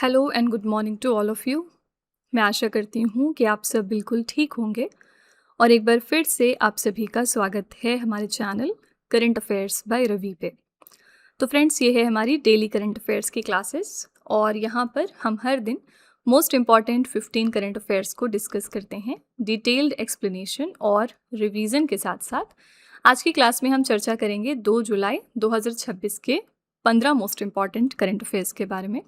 Hello and good morning to all of you. मैं आशा करती हूँ कि आप सब बिल्कुल ठीक होंगे और एक बार फिर से आप सभी का स्वागत है हमारे channel current affairs by Ravi पे। तो फ्रेंड्स, ये है हमारी डेली करंट अफेयर्स की क्लासेस और यहाँ पर हम हर दिन मोस्ट इम्पॉर्टेंट 15 करंट अफेयर्स को डिस्कस करते हैं डिटेल्ड एक्सप्लेनेशन और रिवीजन के साथ साथ। आज की क्लास में हम चर्चा करेंगे 2 जुलाई 2026 के 15 मोस्ट इम्पॉर्टेंट करंट अफेयर्स के बारे में।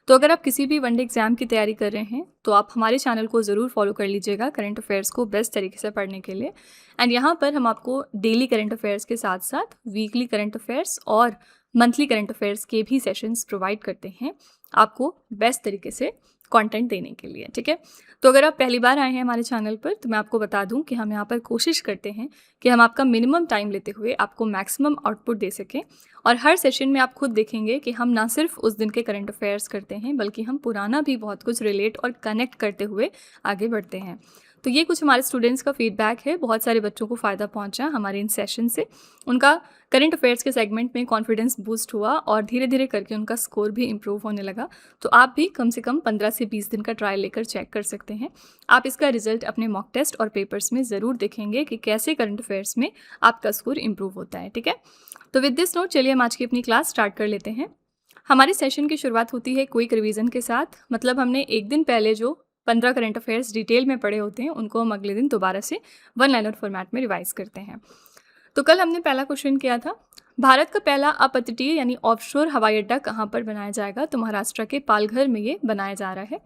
तो अगर आप किसी भी वनडे एग्जाम की तैयारी कर रहे हैं तो आप हमारे चैनल को ज़रूर फॉलो कर लीजिएगा करंट अफेयर्स को बेस्ट तरीके से पढ़ने के लिए। एंड यहाँ पर हम आपको डेली करंट अफेयर्स के साथ साथ वीकली करंट अफेयर्स और मंथली करंट अफेयर्स के भी सेशंस प्रोवाइड करते हैं आपको बेस्ट तरीके से कंटेंट देने के लिए। ठीक है, तो अगर आप पहली बार आए हैं हमारे चैनल पर तो मैं आपको बता दूं कि हम यहाँ पर कोशिश करते हैं कि हम आपका मिनिमम टाइम लेते हुए आपको मैक्सिमम आउटपुट दे सकें। और हर सेशन में आप खुद देखेंगे कि हम ना सिर्फ उस दिन के करंट अफेयर्स करते हैं बल्कि हम पुराना भी बहुत कुछ रिलेट और कनेक्ट करते हुए आगे बढ़ते हैं। तो ये कुछ हमारे स्टूडेंट्स का फीडबैक है। बहुत सारे बच्चों को फ़ायदा पहुंचा हमारे इन सेशन से, उनका करंट अफेयर्स के सेगमेंट में कॉन्फिडेंस बूस्ट हुआ और धीरे धीरे करके उनका स्कोर भी इम्प्रूव होने लगा। तो आप भी कम से कम 15 से 20 दिन का ट्रायल लेकर चेक कर सकते हैं। आप इसका रिजल्ट अपने मॉक टेस्ट और पेपर्स में ज़रूर देखेंगे कि कैसे करंट अफेयर्स में आपका स्कोर इम्प्रूव होता है। ठीक है, तो विद दिस नोट चलिए हम आज की अपनी क्लास स्टार्ट कर लेते हैं। हमारी सेशन की शुरुआत होती है क्विक रिवीजन के साथ। मतलब हमने एक दिन पहले जो 15 करंट अफेयर्स डिटेल में पढ़े होते हैं उनको हम अगले दिन दोबारा से वन लाइनर फॉर्मेट में रिवाइज करते हैं। तो कल हमने पहला क्वेश्चन किया था, भारत का पहला अपतटीय यानी ऑफशोर हवाई अड्डा कहाँ पर बनाया जाएगा? तो महाराष्ट्र के पालघर में ये बनाया जा रहा है।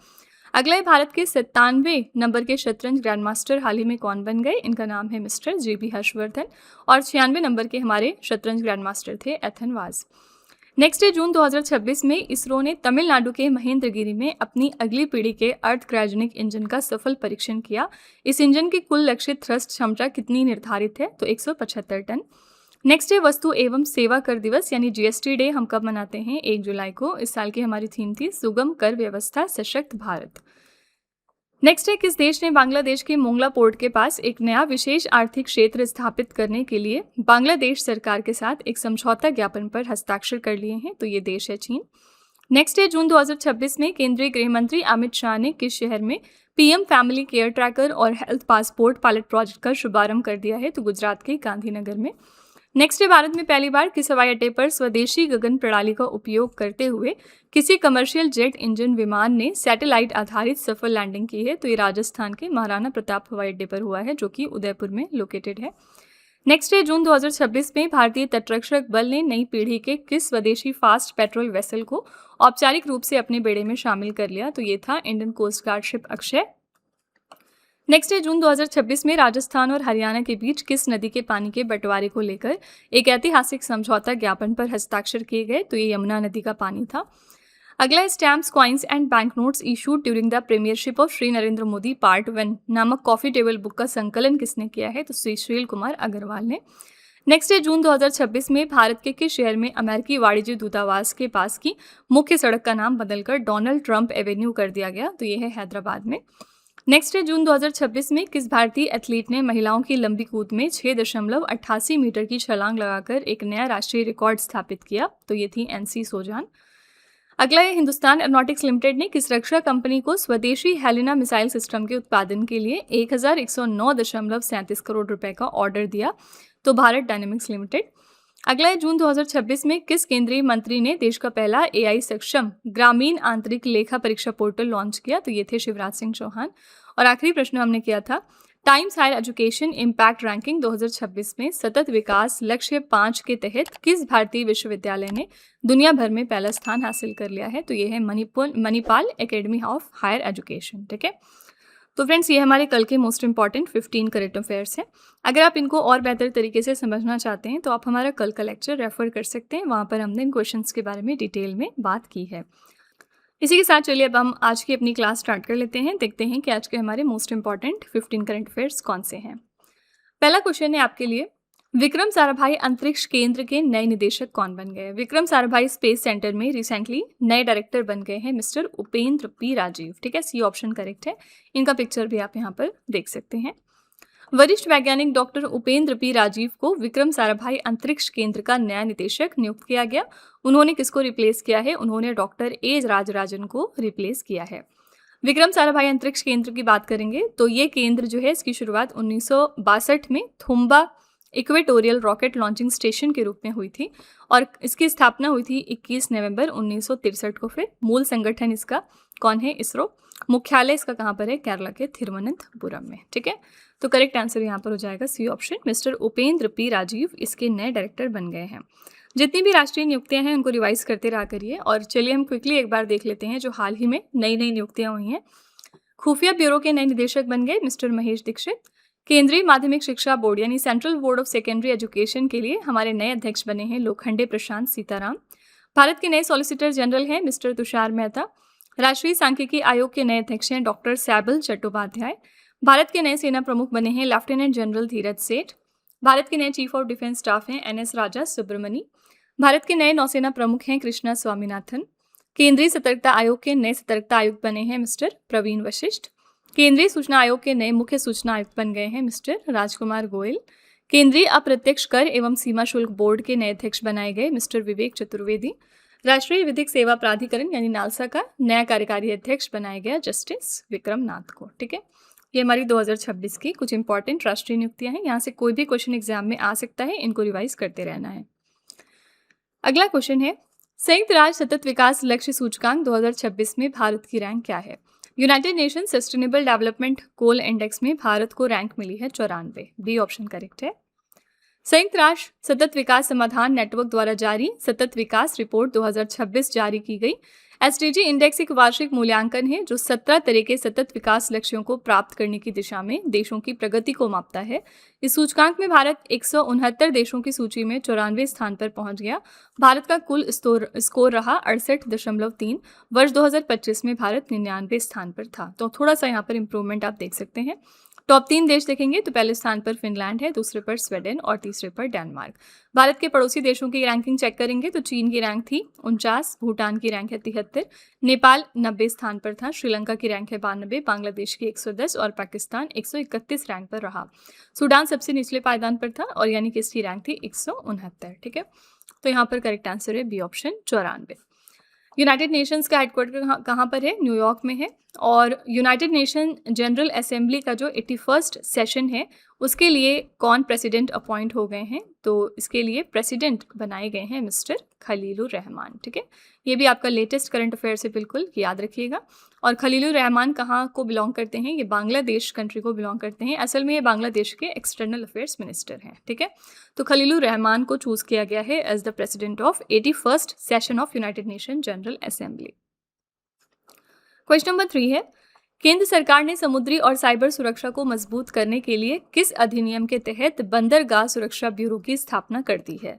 अगला है, भारत के 97 नंबर के शतरंज ग्रैंड मास्टर हाल ही में कौन बन गए? इनका नाम है मिस्टर JB हर्षवर्धन और 96 नंबर के हमारे शतरंज ग्रैंड मास्टर थे एथन वाज। नेक्स्ट है, जून 2026 में इसरो ने तमिलनाडु के महेंद्रगिरी में अपनी अगली पीढ़ी के अर्थ क्रायोजेनिक इंजन का सफल परीक्षण किया। इस इंजन की कुल लक्षित थ्रस्ट क्षमता कितनी निर्धारित है? तो 175 टन। नेक्स्ट है, वस्तु एवं सेवा कर दिवस यानी GST डे हम कब मनाते हैं? 1 जुलाई को। इस साल की हमारी थीम थी सुगम कर व्यवस्था सशक्त भारत। नेक्स्ट है, किस देश ने बांग्लादेश के मोंगला पोर्ट के पास एक नया विशेष आर्थिक क्षेत्र स्थापित करने के लिए बांग्लादेश सरकार के साथ एक समझौता ज्ञापन पर हस्ताक्षर कर लिए हैं? तो ये देश है चीन। नेक्स्ट है, जून 2026 में केंद्रीय गृह मंत्री अमित शाह ने किस शहर में PM फैमिली केयर ट्रैकर और हेल्थ पासपोर्ट पायलट प्रोजेक्ट का शुभारंभ कर दिया है? तो गुजरात के गांधीनगर में। नेक्स्ट है, भारत में पहली बार किस हवाई अड्डे पर स्वदेशी गगन प्रणाली का उपयोग करते हुए किसी कमर्शियल जेट इंजन विमान ने सैटेलाइट आधारित सफल लैंडिंग की है? तो ये राजस्थान के महाराणा प्रताप हवाई अड्डे पर हुआ है जो कि उदयपुर में लोकेटेड है। नेक्स्ट है, जून 2026 में भारतीय तटरक्षक बल ने नई पीढ़ी के किस स्वदेशी फास्ट पेट्रोल वेसल को औपचारिक रूप से अपने बेड़े में शामिल कर लिया? तो ये था Indian coast guard ship Akshay. Next है, जून 2026 में राजस्थान और हरियाणा के बीच किस नदी के पानी के बंटवारे को लेकर एक ऐतिहासिक समझौता ज्ञापन पर हस्ताक्षर किए गए? तो ये यमुना नदी का पानी था। अगला, stamps, coins and bank notes issued during the Premiership of Shri Narendra Modi part 1 नामक कॉफी टेबल बुक का संकलन किसने किया है? तो सुशील कुमार अग्रवाल ने। नेक्स्ट है, जून 2026 में भारत के किस शहर में अमेरिकी वाणिज्य दूतावास के पास की मुख्य सड़क का नाम बदलकर डोनाल्ड ट्रंप एवेन्यू कर दिया गया? तो ये है हैदराबाद में। नेक्स्ट है, जून 2026 में किस भारतीय एथलीट ने महिलाओं की लंबी कूद में 6.88 मीटर की छलांग लगाकर एक नया राष्ट्रीय रिकॉर्ड स्थापित किया? तो ये थी NC सोजान। अगला है, हिंदुस्तान एरोनॉटिक्स लिमिटेड ने किस रक्षा कंपनी को स्वदेशी हेलिना मिसाइल सिस्टम के उत्पादन के लिए 1109.37 करोड़ रुपए का ऑर्डर दिया? तो भारत डायनेमिक्स लिमिटेड। अगला है, जून 2026 में किस केंद्रीय मंत्री ने देश का पहला AI सक्षम ग्रामीण आंतरिक लेखा परीक्षा पोर्टल लॉन्च किया? तो ये थे शिवराज सिंह चौहान। और आखिरी प्रश्न हमने किया था, Times Higher Education Impact ranking 2026 में सतत विकास लक्ष्य 5 के तहत किस भारतीय विश्वविद्यालय ने दुनिया भर में पहला स्थान हासिल कर लिया है? तो ये है Manipal Academy of Higher Education. ठीक है, तो फ्रेंड्स, ये हमारे कल के मोस्ट इंपॉर्टेंट 15 करंट अफेयर्स हैं। अगर आप इनको और बेहतर तरीके से समझना चाहते हैं तो आप हमारा कल का लेक्चर रेफर कर सकते हैं। वहाँ पर हमने इन क्वेश्चंस के बारे में डिटेल में बात की है। इसी के साथ चलिए अब हम आज की अपनी क्लास स्टार्ट कर लेते हैं। देखते हैं कि आज के हमारे मोस्ट इंपॉर्टेंट 15 करंट अफेयर्स कौन से हैं। पहला क्वेश्चन है आपके लिए, विक्रम साराभाई अंतरिक्ष केंद्र के नए निदेशक कौन बन गए? विक्रम साराभाई स्पेस सेंटर में रिसेंटली नए डायरेक्टर बन गए हैं मिस्टर उपेंद्र P राजीव। ठीक है, C ऑप्शन करेक्ट है। इनका पिक्चर भी आप यहाँ पर देख सकते हैं। वरिष्ठ वैज्ञानिक डॉक्टर उपेंद्र पी राजीव को विक्रम साराभाई अंतरिक्ष केंद्र का नया निदेशक नियुक्त किया गया। उन्होंने किसको रिप्लेस किया है? उन्होंने डॉक्टर ए राजराजन को रिप्लेस किया है। विक्रम साराभाई अंतरिक्ष केंद्र की बात करेंगे तो ये केंद्र जो है इसकी शुरुआत 1962 में Thumba equatorial rocket launching station के रूप में हुई थी और इसकी स्थापना हुई थी 21 नवंबर 1963 को। फिर मूल संगठन इसका कौन है? इसरो। मुख्यालय इसका कहाँ पर है? केरला के थिरुवनंतपुरम में। ठीक है, तो करेक्ट आंसर यहाँ पर हो जाएगा C option. Mister Upendra P Rajeev इसके नए डायरेक्टर बन गए हैं। जितनी भी राष्ट्रीय नियुक्तियां हैं उनको रिवाइज करते रहा करिए। और चलिए हम क्विकली एक बार देख लेते हैं जो हाल ही में नई नई नियुक्तियां हुई हैं। खुफिया ब्यूरो के नए निदेशक बन गए मिस्टर महेश दीक्षित। केंद्रीय माध्यमिक शिक्षा बोर्ड यानी central board of secondary education के लिए हमारे नए अध्यक्ष बने हैं लोखंडे प्रशांत सीताराम। भारत के नए सॉलिसिटर जनरल हैं मिस्टर तुषार मेहता। राष्ट्रीय सांख्यिकी आयोग के नए अध्यक्ष हैं डॉक्टर सैबल चट्टोपाध्याय। भारत के नए सेना प्रमुख बने हैं लेफ्टिनेंट जनरल धीरज सेठ। भारत के नए चीफ ऑफ डिफेंस स्टाफ हैं एनएस राजा सुब्रमणी। भारत के नए नौसेना प्रमुख हैं कृष्णा स्वामीनाथन। केंद्रीय सतर्कता आयोग के नए सतर्कता आयुक्त बने हैं मिस्टर प्रवीण वशिष्ठ। केंद्रीय सूचना आयोग के नए मुख्य सूचना आयुक्त बन गए हैं मिस्टर राजकुमार गोयल। केंद्रीय अप्रत्यक्ष कर एवं सीमा शुल्क बोर्ड के नए अध्यक्ष बनाए गए मिस्टर विवेक चतुर्वेदी। राष्ट्रीय विधिक सेवा प्राधिकरण यानी नालसा का नया कार्यकारी अध्यक्ष बनाया गया जस्टिस विक्रम नाथ को। ठीक है, ये हमारी 2026 की कुछ इंपॉर्टेंट राष्ट्रीय नियुक्तियां हैं। यहाँ से कोई भी क्वेश्चन एग्जाम में आ सकता है, इनको रिवाइज करते रहना है। अगला क्वेश्चन है, संयुक्त राष्ट्र सतत विकास लक्ष्य सूचकांक 2026 में भारत की रैंक क्या है? United nation sustainable development goal index में भारत को रैंक मिली है 94। बी ऑप्शन करेक्ट है। संयुक्त राष्ट्र सतत विकास समाधान नेटवर्क द्वारा जारी सतत विकास रिपोर्ट 2026 जारी की गई। एसडीजी इंडेक्स एक वार्षिक मूल्यांकन है जो 17 तरह के सतत विकास लक्ष्यों को प्राप्त करने की दिशा में देशों की प्रगति को मापता है। इस सूचकांक में भारत 169 देशों की सूची में 94 स्थान पर पहुंच गया। भारत का कुल स्कोर रहा 68.3। वर्ष 2025 में भारत 99 स्थान पर था, तो थोड़ा सा यहाँ पर इंप्रूवमेंट आप देख सकते हैं। टॉप 3 देश देखेंगे तो पहले स्थान पर फिनलैंड है, दूसरे पर स्वीडन और तीसरे पर डेनमार्क। भारत के पड़ोसी देशों की रैंकिंग चेक करेंगे तो चीन की रैंक थी 49, भूटान की रैंक है 73, नेपाल 90 स्थान पर था, श्रीलंका की रैंक है 92, बांग्लादेश की 110 और पाकिस्तान 131 रैंक पर रहा। सूडान सबसे निचले पायदान पर था और यानी कि इसकी रैंक थी 169। ठीक है, तो यहाँ पर करेक्ट आंसर है बी ऑप्शन 94। यूनाइटेड नेशंस का हेडक्वार्टर कहाँ पर है? न्यूयॉर्क में है। और यूनाइटेड नेशन जनरल असेंबली का जो 81st सेशन है उसके लिए कौन प्रेसिडेंट अपॉइंट हो गए हैं? तो इसके लिए प्रेसिडेंट बनाए गए हैं मिस्टर खलीलुर रहमान। ठीक है, ये भी आपका लेटेस्ट करंट अफेयर से बिल्कुल याद रखिएगा। और खलीलुर रहमान कहाँ को बिलोंग करते हैं? ये बांग्लादेश कंट्री को बिलोंग करते हैं। असल में ये बांग्लादेश के एक्सटर्नल अफेयर्स मिनिस्टर हैं। ठीक है, तो खलीलुर रहमान को चूज किया गया है as the president of 81st session of United Nation General Assembly. Question number 3 है, केंद्र सरकार ने समुद्री और साइबर सुरक्षा को मजबूत करने के लिए किस अधिनियम के तहत बंदरगाह सुरक्षा ब्यूरो की स्थापना कर दी है?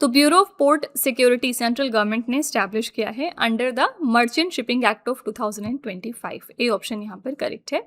तो bureau of port security central government ने स्टैब्लिश किया है under the merchant shipping act of 2025। A option यहाँ पर करेक्ट है।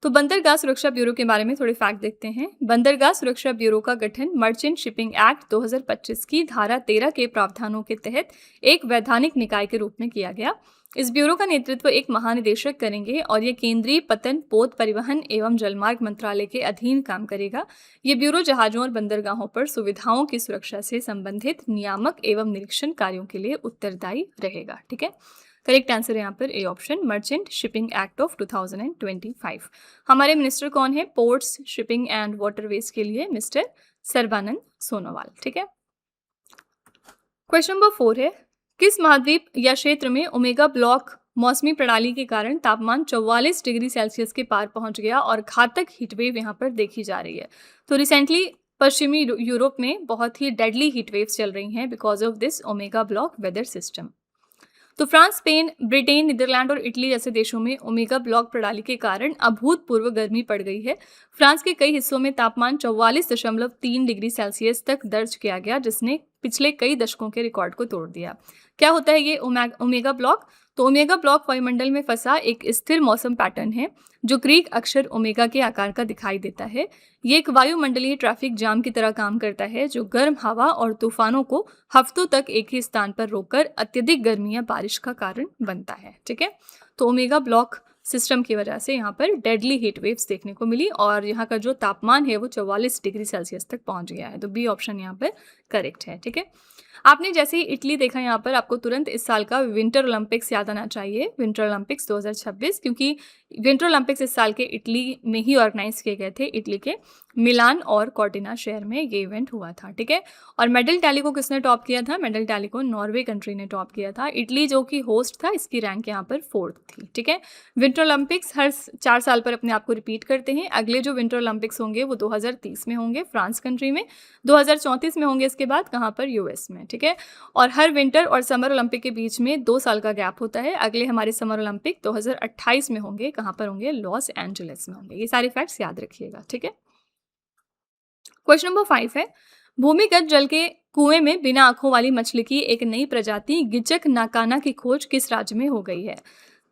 तो बंदरगाह सुरक्षा ब्यूरो के बारे में थोड़े फैक्ट देखते हैं। बंदरगाह सुरक्षा ब्यूरो का गठन मर्चेंट शिपिंग एक्ट 2025 की धारा 13 के प्रावधानों के तहत एक वैधानिक निकाय के रूप में किया गया। इस ब्यूरो का नेतृत्व एक महानिदेशक करेंगे और ये केंद्रीय पतन, पोत, परिवहन एवं जलमार्ग मंत्रालय के अधीन काम करेगा। ये ब्यूरो जहाजों और बंदरगाहों पर सुविधाओं की सुरक्षा से संबंधित नियामक एवं निरीक्षण कार्यों के लिए उत्तरदायी रहेगा। ठीक है, करेक्ट आंसर है यहाँ पर A option merchant shipping act of 2025। हमारे मिनिस्टर कौन है पोर्ट्स, शिपिंग एंड वाटरवेज के लिए? मिस्टर सर्बानंद सोनोवाल। ठीक है, क्वेश्चन नंबर 4 है, किस महाद्वीप या क्षेत्र में ओमेगा ब्लॉक मौसमी प्रणाली के कारण तापमान 44 डिग्री सेल्सियस के पार पहुंच गया और घातक हीटवेव यहाँ पर देखी जा रही है? तो रिसेंटली पश्चिमी यूरोप में बहुत ही डेडली हीटवेव्स चल रही हैं because of this omega block weather system. तो फ्रांस, स्पेन, ब्रिटेन, नीदरलैंड और इटली जैसे देशों में ओमेगा ब्लॉक प्रणाली के कारण अभूतपूर्व गर्मी पड़ गई है। फ्रांस के कई हिस्सों में तापमान 44.3 डिग्री सेल्सियस तक दर्ज किया गया, जिसने पिछले कई दशकों के रिकॉर्ड को तोड़ दिया। क्या होता है ये ओमेगा ब्लॉक? तो ओमेगा ब्लॉक वायुमंडल में फंसा एक स्थिर मौसम पैटर्न है जो ग्रीक अक्षर ओमेगा के आकार का दिखाई देता है। ये एक वायुमंडलीय ट्रैफिक जाम की तरह काम करता है जो गर्म हवा और तूफानों को हफ्तों तक एक ही स्थान पर रोककर अत्यधिक गर्मी या बारिश का कारण बनता है। ठीक है, तो ओमेगा ब्लॉक सिस्टम की वजह से यहाँ पर डेडली हीट वेव्स देखने को मिली और यहाँ का जो तापमान है वो 44 डिग्री सेल्सियस तक पहुँच गया है। तो बी ऑप्शन यहाँ पर करेक्ट है। ठीक है, आपने जैसे ही इटली देखा यहाँ पर आपको तुरंत इस साल का विंटर ओलंपिक्स याद आना चाहिए, विंटर ओलंपिक्स 2026, क्योंकि विंटर ओलंपिक्स इस साल के इटली में ही ऑर्गेनाइज किए गए थे। इटली के मिलान और कॉर्टिना शहर में ये इवेंट हुआ था। ठीक है, और मेडल टैली को किसने टॉप किया था? मेडल टैली को नॉर्वे कंट्री ने टॉप किया था। इटली जो कि होस्ट था, इसकी रैंक यहाँ पर 4th थी। ठीक है, विंटर ओलंपिक्स हर 4 साल पर अपने आप को रिपीट करते हैं। अगले जो विंटर ओलंपिक्स होंगे वो 2030 में होंगे फ्रांस कंट्री में, 2034 में होंगे इसके बाद कहाँ पर? यूएस में। ठीक है, और हर विंटर और समर ओलंपिक के बीच में 2 साल का गैप होता है। अगले हमारे समर ओलंपिक 2028 में होंगे, कहाँ पर होंगे? लॉस एंजलिस में होंगे। ये सारे फैक्ट्स याद रखिएगा। ठीक है, क्वेश्चन नंबर 5 है, भूमिगत जल के कुएं में बिना आंखों वाली मछली की एक नई प्रजाति गिचक नाकाना की खोज किस राज्य में हो गई है?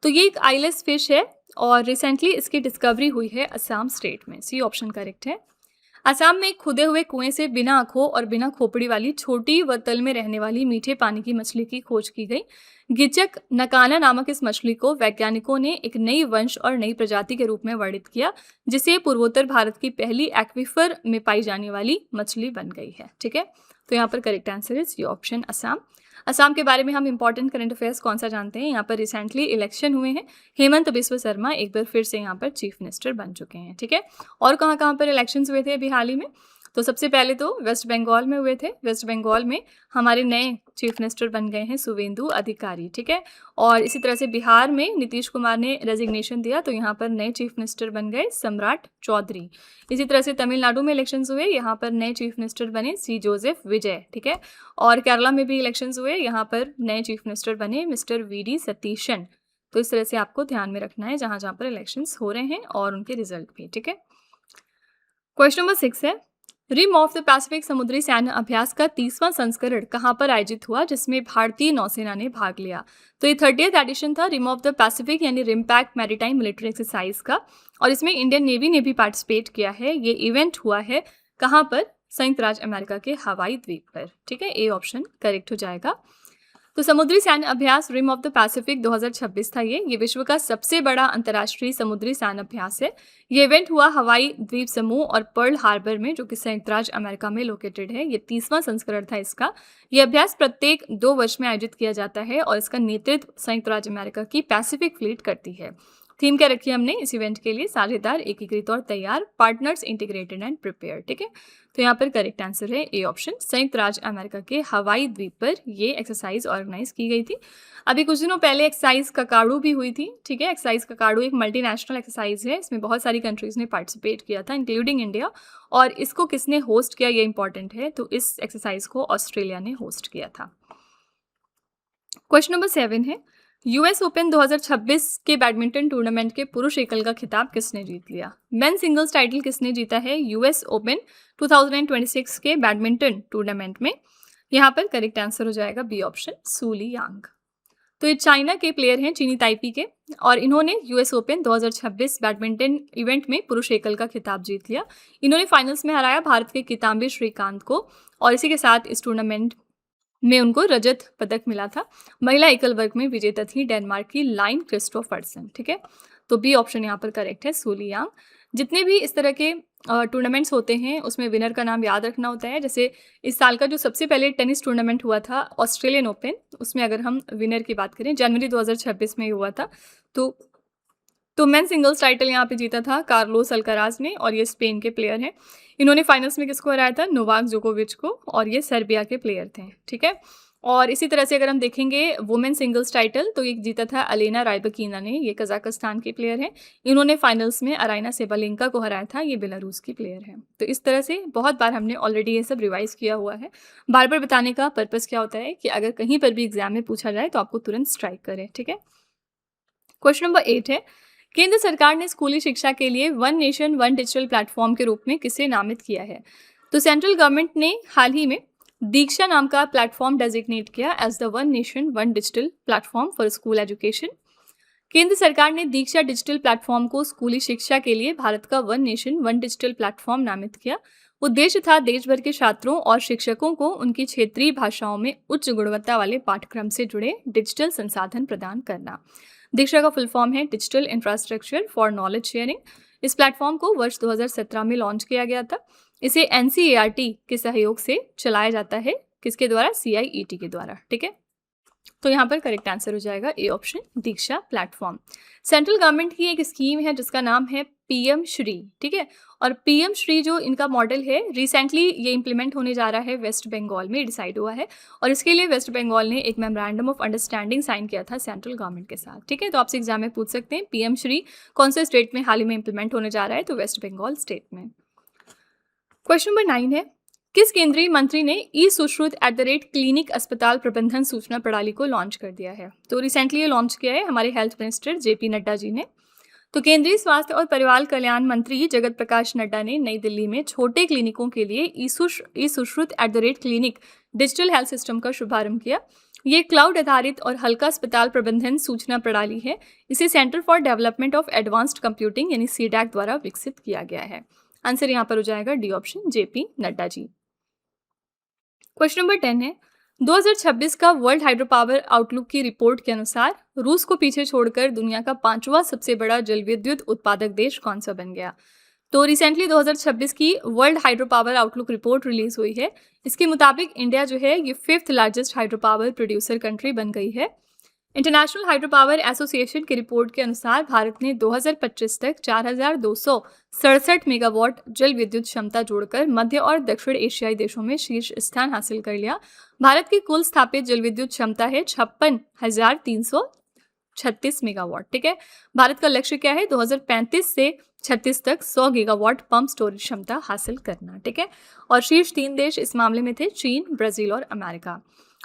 तो ये एक आइलेस फिश है और रिसेंटली इसकी डिस्कवरी हुई है असम स्टेट में। सी ऑप्शन करेक्ट है। असम में एक खुदे हुए कुएं से बिना आंखों और बिना खोपड़ी वाली छोटी व तल में रहने वाली मीठे पानी की मछली की खोज की गई। गिचक नकाना नामक इस मछली को वैज्ञानिकों ने एक नई वंश और नई प्रजाति के रूप में वर्णित किया, जिसे पूर्वोत्तर भारत की पहली एक्विफर में पाई जाने वाली मछली बन गई है। ठीक है, तो यहाँ पर करेक्ट आंसर इज ये ऑप्शन असम। असम के बारे में हम इंपॉर्टेंट करंट अफेयर्स कौन सा जानते हैं? यहाँ पर रिसेंटली इलेक्शन हुए हैं। हेमंत बिस्वा शर्मा एक बार फिर से यहाँ पर चीफ मिनिस्टर बन चुके हैं। ठीक है, और कहाँ कहाँ पर इलेक्शंस हुए थे अभी हाल ही में? तो सबसे पहले तो वेस्ट बंगाल में हुए थे। वेस्ट बंगाल में हमारे नए चीफ मिनिस्टर बन गए हैं शुवेंदु अधिकारी। ठीक है, और इसी तरह से बिहार में नीतीश कुमार ने रेजिग्नेशन दिया, तो यहाँ पर नए चीफ मिनिस्टर बन गए सम्राट चौधरी। इसी तरह से तमिलनाडु में इलेक्शंस हुए, यहाँ पर नए चीफ मिनिस्टर बने सी जोसेफ विजय। ठीक है, और केरला में भी इलेक्शंस हुए, यहाँ पर नए चीफ मिनिस्टर बने मिस्टर वी.डी. सतीशन। तो इस तरह से आपको ध्यान में रखना है जहाँ जहाँ पर इलेक्शंस हो रहे हैं और उनके रिजल्ट भी। ठीक है, क्वेश्चन नंबर 6 है, रिम ऑफ द पैसिफिक समुद्री सैन्य अभ्यास का 30वां संस्करण कहाँ पर आयोजित हुआ जिसमें भारतीय नौसेना ने भाग लिया? तो ये 30th एडिशन था रिम ऑफ द पैसिफिक यानी रिमपैक्ट मैरीटाइम मिलिट्री एक्सरसाइज का, और इसमें इंडियन नेवी ने भी पार्टिसिपेट किया है। ये इवेंट हुआ है कहाँ पर? संयुक्त राज्य अमेरिका के हवाई द्वीप पर। ठीक है, ए ऑप्शन करेक्ट हो जाएगा। तो समुद्री सैन्य अभ्यास रिम ऑफ द पैसिफिक 2026 था। ये विश्व का सबसे बड़ा अंतर्राष्ट्रीय समुद्री सैन्य अभ्यास है। ये इवेंट हुआ हवाई द्वीप समूह और पर्ल हार्बर में, जो कि संयुक्त राज्य अमेरिका में लोकेटेड है। ये 30वां संस्करण था इसका। ये अभ्यास प्रत्येक 2 वर्ष में आयोजित किया जाता है और इसका नेतृत्व संयुक्त राज्य अमेरिका की पैसिफिक फ्लीट करती है। थीम क्या रखी है हमने इस इवेंट के लिए? साझेदार, एकीकृत और तैयार, पार्टनर्स, इंटीग्रेटेड एंड प्रिपेयर। ठीक है, तो यहाँ पर करेक्ट आंसर है ए ऑप्शन। संयुक्त राज्य अमेरिका के हवाई द्वीप पर ये एक्सरसाइज ऑर्गेनाइज की गई थी। अभी कुछ दिनों पहले एक्सरसाइज ककाडू भी हुई थी। ठीक है, एक्सरसाइज ककाडू एक मल्टीनेशनल एक्सरसाइज है, इसमें बहुत सारी कंट्रीज ने पार्टिसिपेट किया था इंक्लूडिंग इंडिया, और इसको किसने होस्ट किया ये इंपॉर्टेंट है। तो इस एक्सरसाइज को ऑस्ट्रेलिया ने होस्ट किया था। क्वेश्चन नंबर 7 है, यूएस ओपन 2026 के बैडमिंटन टूर्नामेंट के पुरुष एकल का खिताब किसने जीत लिया? मेन सिंगल्स टाइटल किसने जीता है यूएस ओपन 2026 के बैडमिंटन टूर्नामेंट में? यहाँ पर करेक्ट आंसर हो जाएगा बी ऑप्शन, सू ली यांग। तो ये चाइना के प्लेयर हैं, चीनी ताइपी के, और इन्होंने यूएस ओपन 2026 बैडमिंटन इवेंट में पुरुष एकल का खिताब जीत लिया। इन्होंने फाइनल्स में हराया भारत के किदाम्बी श्रीकांत को, और इसी के साथ इस टूर्नामेंट में उनको रजत पदक मिला था। महिला एकल वर्ग में विजेता थी डेनमार्क की लाइन क्रिस्टोफरसन। ठीक है, तो बी ऑप्शन यहाँ पर करेक्ट है, सू ली यांग। जितने भी इस तरह के टूर्नामेंट्स होते हैं उसमें विनर का नाम याद रखना होता है। जैसे इस साल का जो सबसे पहले टेनिस टूर्नामेंट हुआ था ऑस्ट्रेलियन ओपन, उसमें अगर हम विनर की बात करें जनवरी 2026 में हुआ था, तो मेन सिंगल्स टाइटल यहाँ पे जीता था कार्लोस अल्काराज ने, और ये स्पेन के प्लेयर हैं। इन्होंने फाइनल्स में किसको हराया था? नोवाक जोकोविच को, और ये सर्बिया के प्लेयर थे। ठीक है, और इसी तरह से अगर हम देखेंगे वुमेन सिंगल्स टाइटल, तो ये जीता था अलेना राइबकीना ने, ये कजाकिस्तान की प्लेयर है। इन्होंने फाइनल्स में अराइना सेबालेंका को हराया था, ये बेलारूस की प्लेयर है। तो इस तरह से बहुत बार हमने ऑलरेडी ये सब रिवाइज किया हुआ है। बार बार बताने का पर्पज़ क्या होता है कि अगर कहीं पर भी एग्जाम में पूछा जाए तो आपको तुरंत स्ट्राइक करें। ठीक है, क्वेश्चन नंबर 8 है, केंद्र सरकार ने स्कूली शिक्षा के लिए one nation one digital platform के रूप में किसे नामित किया है? तो सेंट्रल गवर्नमेंट ने हाल ही में दीक्षा नाम का प्लेटफॉर्म डेजिग्नेट किया as the one nation one digital platform for school education. केंद्र सरकार ने दीक्षा डिजिटल प्लेटफॉर्म को स्कूली शिक्षा के लिए भारत का one nation one digital platform नामित किया। उद्देश्य था देश भर के छात्रों और शिक्षकों को उनकी क्षेत्रीय भाषाओं में उच्च गुणवत्ता वाले पाठ्यक्रम से जुड़े डिजिटल संसाधन प्रदान करना। दीक्षा का फुल फॉर्म है digital infrastructure for knowledge sharing. इस प्लेटफॉर्म को वर्ष 2017 में लॉन्च किया गया था। इसे एनसीईआरटी के सहयोग से चलाया जाता है। किसके द्वारा? सीआईईटी के द्वारा। ठीक है, तो यहाँ पर करेक्ट आंसर हो जाएगा A option, Diksha platform. Central government की एक स्कीम है जिसका नाम है पीएम श्री। ठीक है, और पीएम श्री जो इनका मॉडल है, रिसेंटली ये इंप्लीमेंट होने जा रहा है, वेस्ट बंगाल में डिसाइड हुआ है। और इसके लिए वेस्ट बंगाल ने एक मेमोरेंडम ऑफ अंडरस्टैंडिंग साइन किया था सेंट्रल गवर्नमेंट के साथ। ठीक है, तो आपसे एग्जाम में पूछ सकते हैं पीएम श्री कौन से स्टेट में हाल ही में इंप्लीमेंट होने जा रहा है, तो वेस्ट बंगाल स्टेट में। क्वेश्चन नंबर 9 है, किस केंद्रीय मंत्री ने ई सुश्रुत @क्लिनिक अस्पताल प्रबंधन सूचना प्रणाली को लॉन्च कर दिया है? तो रिसेंटली ये लॉन्च किया है हमारे health minister JP Nadda ji ने। तो केंद्रीय स्वास्थ्य और परिवार कल्याण मंत्री जगत प्रकाश नड्डा ने नई दिल्ली में छोटे क्लिनिकों के लिए e Sushrut @clinic digital health system का शुभारंभ किया। ये क्लाउड आधारित और हल्का अस्पताल प्रबंधन सूचना प्रणाली है। इसे centre for development of advanced computing यानी सीडैक द्वारा विकसित किया गया है। आंसर यहाँ पर हो जाएगा डी ऑप्शन, जेपी नड्डा जी। क्वेश्चन नंबर 10 है, 2026 का वर्ल्ड हाइड्रो पावर आउटलुक की रिपोर्ट के अनुसार रूस को पीछे छोड़कर दुनिया का 5वां सबसे बड़ा जल विद्युत उत्पादक देश कौन सा बन गया? तो रिसेंटली 2026 की world hydro power outlook report release हुई है। इसके मुताबिक इंडिया जो है ये 5th largest hydro power producer country बन गई है। इंटरनेशनल हाइड्रो पावर एसोसिएशन की रिपोर्ट के अनुसार भारत ने 2025 तक 4,267 मेगावाट जल विद्युत क्षमता जोड़कर मध्य और दक्षिण एशियाई देशों में शीर्ष स्थान हासिल कर लिया। भारत की कुल स्थापित जल विद्युत क्षमता है 56,336 मेगावाट। ठीक है, भारत का लक्ष्य क्या है? 2035 से 36 तक 100 गीगावाट पंप स्टोरेज क्षमता हासिल करना। ठीक है, और शीर्ष 3 देश इस मामले में थे चीन, ब्राजील और अमेरिका।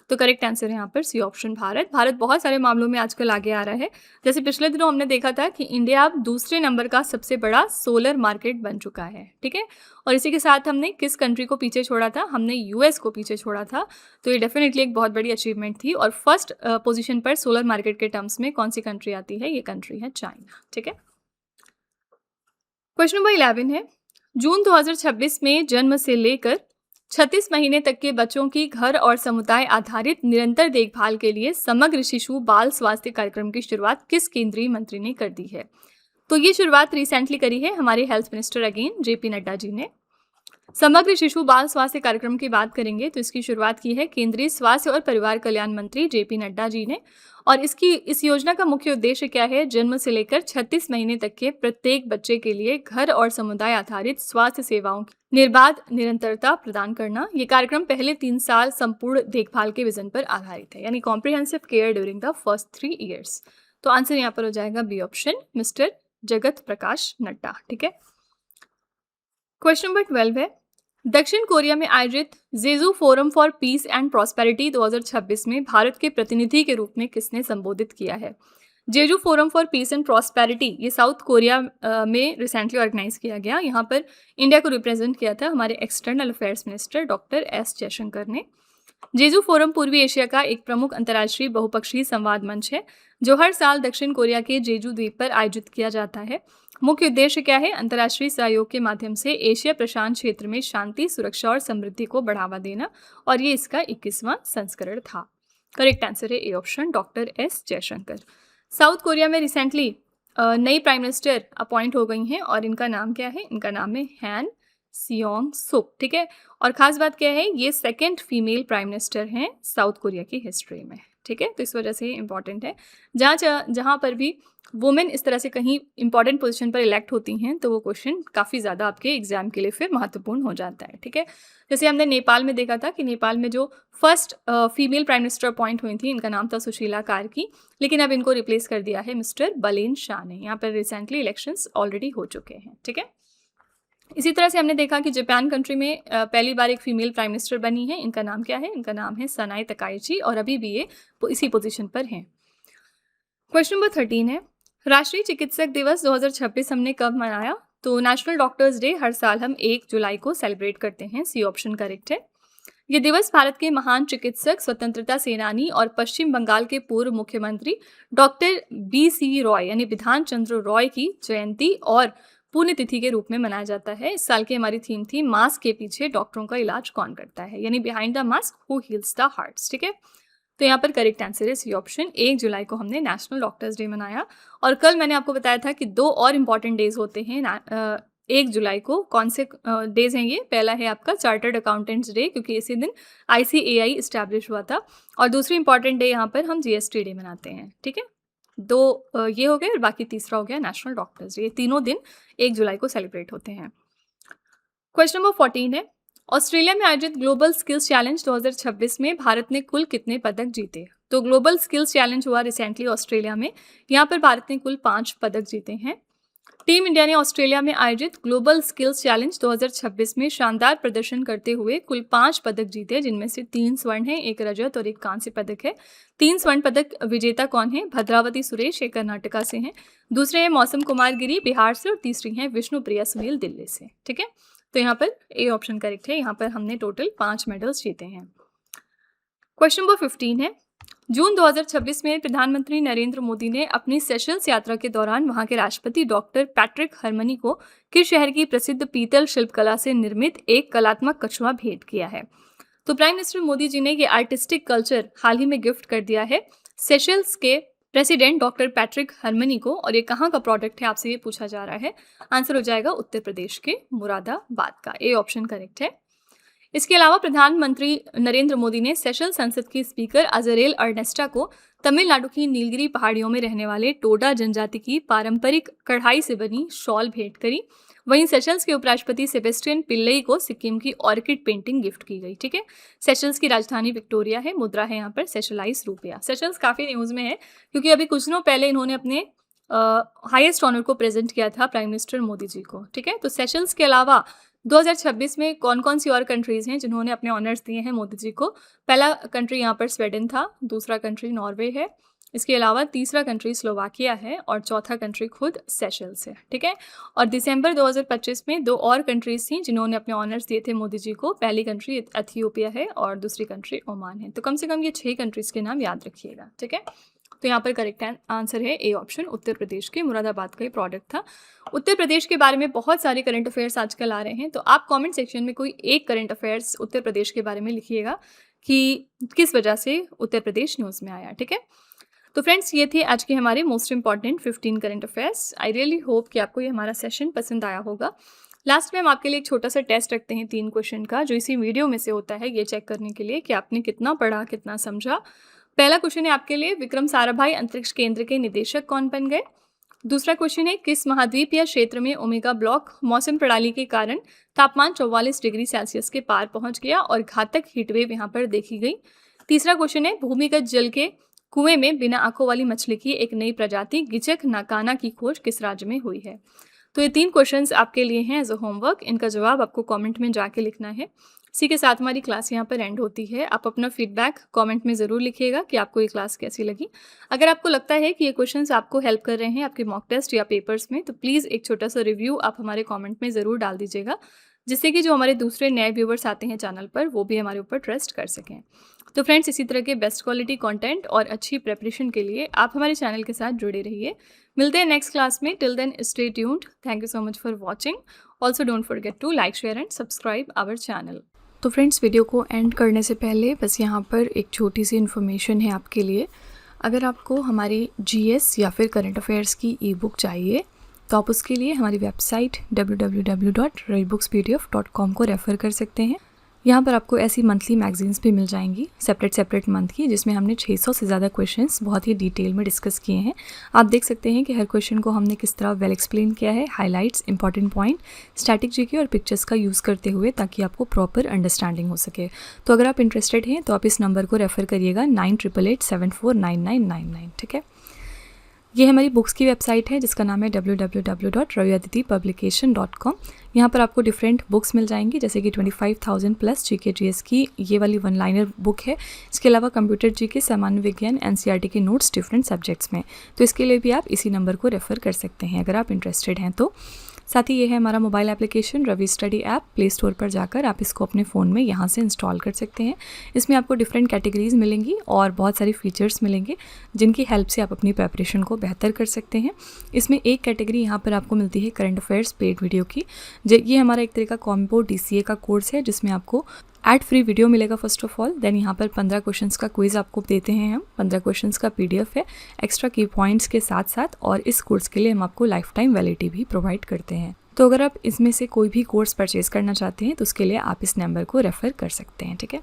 तो करेक्ट आंसर है यहाँ पर सी ऑप्शन, भारत। भारत बहुत सारे मामलों में आजकल आगे आ रहा है। जैसे पिछले दिनों हमने देखा था कि इंडिया अब दूसरे नंबर का सबसे बड़ा सोलर मार्केट बन चुका है। ठीक है, और इसी के साथ हमने किस कंट्री को पीछे छोड़ा था? हमने यूएस को पीछे छोड़ा था। तो ये डेफिनेटली एक बहुत बड़ी अचीवमेंट थी। और फर्स्ट पोजीशन पर सोलर मार्केट के टर्म्स में कौन सी कंट्री आती है? ये कंट्री है चाइना। ठीक है, क्वेश्चन नंबर 11 है, जून 2026 में जन्म से लेकर 36 महीने तक के बच्चों की घर और समुदाय आधारित निरंतर देखभाल के लिए समग्र शिशु बाल स्वास्थ्य कार्यक्रम की शुरुआत किस केंद्रीय मंत्री ने कर दी है? तो ये शुरुआत रिसेंटली करी है हमारे health minister again JP Nadda ji ने। समग्र शिशु बाल स्वास्थ्य कार्यक्रम की बात करेंगे तो इसकी शुरुआत की है केंद्रीय स्वास्थ्य और परिवार कल्याण मंत्री जेपी नड्डा जी ने। और इस योजना का मुख्य उद्देश्य क्या है? जन्म से लेकर 36 महीने तक के प्रत्येक बच्चे के लिए घर और समुदाय आधारित स्वास्थ्य सेवाओं की निर्बाध निरंतरता प्रदान करना। ये कार्यक्रम पहले 3 साल संपूर्ण देखभाल के विजन पर आधारित है, यानी comprehensive care during the first 3 years. तो आंसर यहाँ पर हो जाएगा B option, mister Jagat Prakash Nadda. ठीक है, क्वेश्चन नंबर 12 है, दक्षिण कोरिया में आयोजित Jeju forum for peace and prosperity 2026 में भारत के प्रतिनिधि के रूप में किसने संबोधित किया है? Jeju forum for peace and prosperity ये साउथ कोरिया में रिसेंटली ऑर्गेनाइज किया गया। यहाँ पर इंडिया को रिप्रेजेंट किया था हमारे external affairs minister doctor S Jaishankar ने। जेजू फोरम पूर्वी एशिया का एक प्रमुख अंतर्राष्ट्रीय बहुपक्षीय संवाद मंच है जो हर साल दक्षिण कोरिया के जेजू द्वीप पर आयोजित किया जाता है। मुख्य उद्देश्य क्या है? अंतर्राष्ट्रीय सहयोग के माध्यम से एशिया प्रशांत क्षेत्र में शांति, सुरक्षा और समृद्धि को बढ़ावा देना। और ये इसका 21वां संस्करण था। करेक्ट आंसर है A option, doctor S Jaishankar. South Korea में रिसेंटली नई प्राइम मिनिस्टर अपॉइंट हो गई हैं और इनका नाम क्या है? इनका नाम है हैन सियोंग सुक। ठीक है, और खास बात क्या है? ये 2nd फीमेल प्राइम मिनिस्टर हैं साउथ कोरिया की हिस्ट्री में। ठीक है, तो इस वजह से इंपॉर्टेंट है। जहाँ पर भी वुमेन इस तरह से कहीं इंपॉर्टेंट पोजीशन पर इलेक्ट होती हैं तो वो क्वेश्चन काफ़ी ज़्यादा आपके एग्जाम के लिए फिर महत्वपूर्ण हो जाता है। ठीक है, जैसे हमने नेपाल में देखा था कि नेपाल में जो first female prime minister appoint हुई थी, इनका नाम था सुशीला कार्की, लेकिन अब इनको रिप्लेस कर दिया है मिस्टर बलेन शाह ने। यहाँ पर रिसेंटली इलेक्शंस ऑलरेडी हो चुके हैं। ठीक है, इसी तरह से हमने देखा कि जापान कंट्री में पहली बार एक फीमेल प्राइम मिनिस्टर बनी है। इनका नाम क्या है? इनका नाम है सनाई तकाइची और अभी भी ये इसी पोजीशन पर हैं। क्वेश्चन नंबर 13 है, राष्ट्रीय चिकित्सक दिवस 2026 हमने कब मनाया? तो नेशनल डॉक्टर्स डे हर साल हम 1 जुलाई को सेलिब्रेट करते हैं। सी ऑप्शन करेक्ट है। ये दिवस भारत के महान चिकित्सक, स्वतंत्रता सेनानी और पश्चिम बंगाल के पूर्व मुख्यमंत्री डॉक्टर BC रॉय यानी बिधान चंद्र रॉय की जयंती और पुण्यतिथि के रूप में मनाया जाता है। इस साल की हमारी थीम थी मास्क के पीछे डॉक्टरों का इलाज कौन करता है, यानी behind the mask who heels the hearts. ठीक है, तो यहाँ पर करेक्ट आंसर है सी ऑप्शन, 1 जुलाई को हमने नेशनल डॉक्टर्स डे मनाया। और कल मैंने आपको बताया था कि 2 और इम्पॉर्टेंट डेज होते हैं 1 जुलाई को। कौन से डेज हैं ये? पहला है आपका चार्टर्ड अकाउंटेंट्स डे, क्योंकि इसी दिन ICAI इस्टेब्लिश हुआ था, और दूसरी इंपॉर्टेंट डे यहाँ पर हम GST डे मनाते हैं। ठीक है, 2 ये हो गए और बाकी तीसरा हो गया नेशनल डॉक्टर्स डे। ये तीनों दिन 1 जुलाई को सेलिब्रेट होते हैं। क्वेश्चन नंबर 14 है, ऑस्ट्रेलिया में आयोजित ग्लोबल स्किल्स चैलेंज 2026 में भारत ने कुल कितने पदक जीते? तो ग्लोबल स्किल्स चैलेंज हुआ रिसेंटली ऑस्ट्रेलिया में, यहाँ पर भारत ने कुल 5 पदक जीते हैं। टीम इंडिया ने ऑस्ट्रेलिया में आयोजित ग्लोबल स्किल्स चैलेंज 2026 में शानदार प्रदर्शन करते हुए कुल 5 पदक जीते, जिनमें से 3 स्वर्ण है, 1 रजत और 1 कांस्य पदक है। 3 स्वर्ण पदक विजेता कौन है? भद्रावती सुरेश, ये कर्नाटका से हैं। दूसरे हैं मौसम कुमार गिरी, बिहार से, और तीसरी हैं विष्णुप्रिया सुनील, दिल्ली से। ठीक है, तो यहाँ पर ए ऑप्शन करेक्ट है। यहाँ पर हमने टोटल 5 मेडल्स जीते हैं। क्वेश्चन नंबर 15 है, जून 2026 में प्रधानमंत्री नरेंद्र मोदी ने अपनी सेशल्स यात्रा के दौरान वहां के राष्ट्रपति डॉक्टर पैट्रिक हरमनी को किस शहर की प्रसिद्ध पीतल शिल्पकला से निर्मित एक कलात्मक कछुआ भेंट किया है? तो प्राइम मिनिस्टर मोदी जी ने ये आर्टिस्टिक कल्चर हाल ही में गिफ्ट कर दिया है सेशल्स के प्रेसिडेंट डॉक्टर पैट्रिक हरमनी को, और ये कहाँ का प्रोडक्ट है आपसे ये पूछा जा रहा है। आंसर हो जाएगा उत्तर प्रदेश के मुरादाबाद का। ए ऑप्शन करेक्ट है। इसके अलावा प्रधानमंत्री नरेंद्र मोदी ने सेशल संसद की स्पीकर अजरेल अर्नेस्टा को तमिलनाडु की नीलगिरी पहाड़ियों में रहने वाले टोडा जनजाति की पारंपरिक कढ़ाई से बनी शॉल भेंट करी। वहीं सेशल्स के उपराष्ट्रपति सेबेस्टियन पिल्लई को सिक्किम की ऑर्किड पेंटिंग गिफ्ट की गई। ठीक है, सेशल्स की राजधानी विक्टोरिया है, मुद्रा है यहाँ पर सेशलाइज रुपया। सेशल्स काफ़ी न्यूज़ में है क्योंकि अभी कुछ दिनों पहले इन्होंने अपने हाईएस्ट ऑनर को प्रेजेंट किया था प्राइम मिनिस्टर मोदी जी को। ठीक है, तो सेशल्स के अलावा 2026 में कौन कौन सी और कंट्रीज़ हैं जिन्होंने अपने ऑनर्स दिए हैं मोदी जी को? पहला कंट्री यहाँ पर स्वीडन था, दूसरा कंट्री नॉर्वे है, इसके अलावा तीसरा कंट्री स्लोवाकिया है, और चौथा कंट्री खुद सेशल्स है। ठीक है, और दिसंबर 2025 में 2 और कंट्रीज़ थी जिन्होंने अपने ऑनर्स दिए थे मोदी जी को। पहली कंट्री एथियोपिया है और दूसरी कंट्री ओमान है। तो कम से कम ये 6 कंट्रीज़ के नाम याद रखिएगा। ठीक है, तो यहाँ पर करेक्ट आंसर है ए ऑप्शन, उत्तर प्रदेश के मुरादाबाद का ही प्रोडक्ट था। उत्तर प्रदेश के बारे में बहुत सारे करंट अफेयर्स आजकल आ रहे हैं, तो आप कमेंट सेक्शन में कोई एक करंट अफेयर्स उत्तर प्रदेश के बारे में लिखिएगा कि किस वजह से उत्तर प्रदेश न्यूज़ में आया। ठीक है, तो फ्रेंड्स ये थे आज के हमारे most important 15 current affairs. I really hope कि आपको ये हमारा सेशन पसंद आया होगा। लास्ट में हम आपके लिए एक छोटा सा टेस्ट रखते हैं 3 क्वेश्चन का, जो इसी वीडियो में से होता है, ये चेक करने के लिए कि आपने कितना पढ़ा, कितना समझा। पहला क्वेश्चन है आपके लिए, विक्रम साराभाई अंतरिक्ष केंद्र के निदेशक कौन बन गए? दूसरा क्वेश्चन है, किस महाद्वीप या क्षेत्र में ओमेगा ब्लॉक मौसम प्रणाली के कारण तापमान 44 डिग्री सेल्सियस के पार पहुंच गया और घातक हीटवेव यहाँ पर देखी गई? तीसरा क्वेश्चन है, भूमिगत जल के कुएं में बिना आंखों वाली मछली की एक नई प्रजाति गिचक नाकाना की खोज किस राज्य में हुई है? तो ये 3 क्वेश्चंस आपके लिए हैं एज अ होमवर्क। इनका जवाब आपको कमेंट में जाके लिखना है। इसी के साथ हमारी क्लास यहाँ पर एंड होती है। आप अपना फीडबैक कमेंट में ज़रूर लिखिएगा कि आपको ये क्लास कैसी लगी। अगर आपको लगता है कि ये क्वेश्चंस आपको हेल्प कर रहे हैं आपके मॉक टेस्ट या पेपर्स में, तो प्लीज़ एक छोटा सा रिव्यू आप हमारे कमेंट में ज़रूर डाल दीजिएगा, जिससे कि जो हमारे दूसरे नए व्यूवर्स आते हैं चैनल पर वो भी हमारे ऊपर ट्रस्ट कर सकें। तो फ्रेंड्स, इसी तरह के बेस्ट क्वालिटी कंटेंट और अच्छी प्रेपरेशन के लिए आप हमारे चैनल के साथ जुड़े रहिए। मिलते हैं नेक्स्ट क्लास में। Till then stay tuned. Thank you so much for watching. Also don't forget to like, share and subscribe our channel. तो फ्रेंड्स, वीडियो को एंड करने से पहले बस यहाँ पर एक छोटी सी इन्फॉर्मेशन है आपके लिए। अगर आपको हमारी GS या फिर करंट अफेयर्स की ई बुक चाहिए तो आप उसके लिए हमारी वेबसाइट www.redbookspdf.com को रेफ़र कर सकते हैं। यहाँ पर आपको ऐसी मंथली मैगजीन्स भी मिल जाएंगी सेपरेट मंथ की, जिसमें हमने 600 से ज़्यादा क्वेश्चंस बहुत ही डिटेल में डिस्कस किए हैं। आप देख सकते हैं कि हर क्वेश्चन को हमने किस तरह वेल एक्सप्लेन किया है, highlights, important point, static GK और पिक्चर्स का यूज़ करते हुए, ताकि आपको प्रॉपर अंडरस्टैंडिंग हो सके। तो अगर आप इंटरेस्टेड हैं तो आप इस नंबर को रेफ़र करिएगा 9888749999। ठीक है, ये हमारी बुक्स की वेबसाइट है जिसका नाम है www.raviaditipublication.com। यहाँ पर आपको डिफरेंट बुक्स मिल जाएंगी, जैसे कि 25,000 प्लस GK GS की ये वाली 1 लाइनर बुक है। इसके अलावा कंप्यूटर GK, सामान्य विज्ञान, NCERT के नोट्स डिफरेंट सब्जेक्ट्स में। तो इसके लिए भी आप इसी नंबर को रेफ़र कर सकते हैं अगर आप इंटरेस्टेड हैं तो। साथ ही ये है हमारा mobile application Ravi study app. Play store पर जाकर आप इसको अपने फ़ोन में यहाँ से इंस्टॉल कर सकते हैं। इसमें आपको डिफरेंट कैटेगरीज मिलेंगी और बहुत सारे फीचर्स मिलेंगे जिनकी हेल्प से आप अपनी प्रिपरेशन को बेहतर कर सकते हैं। इसमें एक कैटेगरी यहाँ पर आपको मिलती है करंट अफेयर्स पेड वीडियो की। ये हमारा एक तरह का कॉम्बो DCA का कोर्स है जिसमें आपको एड फ्री वीडियो मिलेगा फर्स्ट ऑफ ऑल, देन यहाँ पर 15 क्वेश्चंस का क्विज़ आपको देते हैं हम, 15 क्वेश्चंस का PDF है एक्स्ट्रा की पॉइंट्स के साथ साथ, और इस कोर्स के लिए हम आपको लाइफ टाइम वैलिडिटी भी प्रोवाइड करते हैं। तो अगर आप इसमें से कोई भी कोर्स परचेज़ करना चाहते हैं तो उसके लिए आप इस नंबर को रेफ़र कर सकते हैं, ठीक है।